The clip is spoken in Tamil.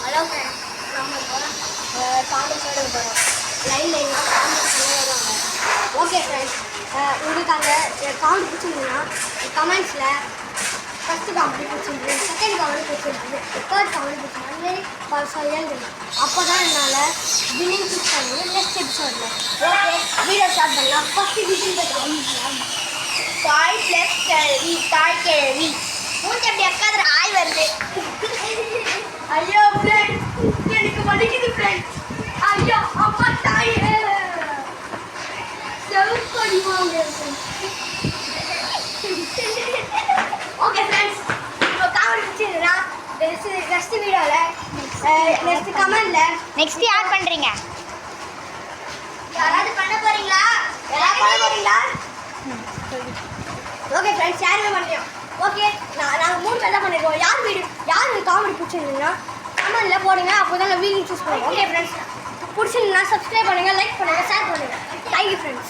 ஹலோ ஃப்ரெண்ட்ஸ், நம்ம இப்போ காமெடிஸோட போகிறோம். லைன்லாம் காமெடி வருவாங்க. ஓகே ஃப்ரெண்ட்ஸ், உங்களுக்கு அந்த காமெடி பிடிச்சிருந்ததுன்னா கமெண்ட்ஸில் ஃபஸ்ட்டு காமெடி பிடிச்சிருந்து, செகண்ட் காமெடி பிடிச்சிருந்து, தேர்ட் காமெடி பிடிச்சிருந்து எழுதுங்க. அப்போ தான் என்னால் வில்லிங் ஃபிக்ஸ் பண்ணுவோம் நெக்ஸ்ட் எபிசோடில். ஓகே, வீடியோ ஸ்டார்ட் பண்ணலாம். ஃபஸ்ட்டு வில்லிங் தாய் ப்ளஸ் கேள்வி, தாய் கேள்வி. மூஞ்சி அப்படி அக்காதுற ஆய் வருது. ஐயோ ஃப்ரெண்ட்ஸ், எனக்கு வலிக்குது ஃப்ரெண்ட்ஸ். ஐயோ அப்பா தாயே, செவுப்படி வாங்க. ஓகே ஃப்ரெண்ட்ஸ், இப்போ காமெடி பிடிச்சிருந்தா நெக்ஸ்ட் வீடியோவில் நெக்ஸ்ட் கமெண்டில் நெக்ஸ்ட் யார் பண்றீங்க? யாராவது பண்ண போறீங்களா? ஓகே ஃப்ரெண்ட்ஸ், யாருமே பண்ணுறோம். ஓகே, நாங்கள் 3 பேர் தான் பண்ணிருக்கோம். யார் காமெடி பிடிச்சிருந்தீங்கன்னா கமெண்ட்டில் போடுங்க. அப்போ தான் வீடியோ சூஸ் பண்ணுவோம். ஓகே ஃப்ரெண்ட்ஸ், பிடிச்சிருந்தீங்கன்னா சப்ஸ்கிரைப் பண்ணுங்கள், லைக் பண்ணுங்கள், ஷேர் பண்ணுங்கள். Thank you friends.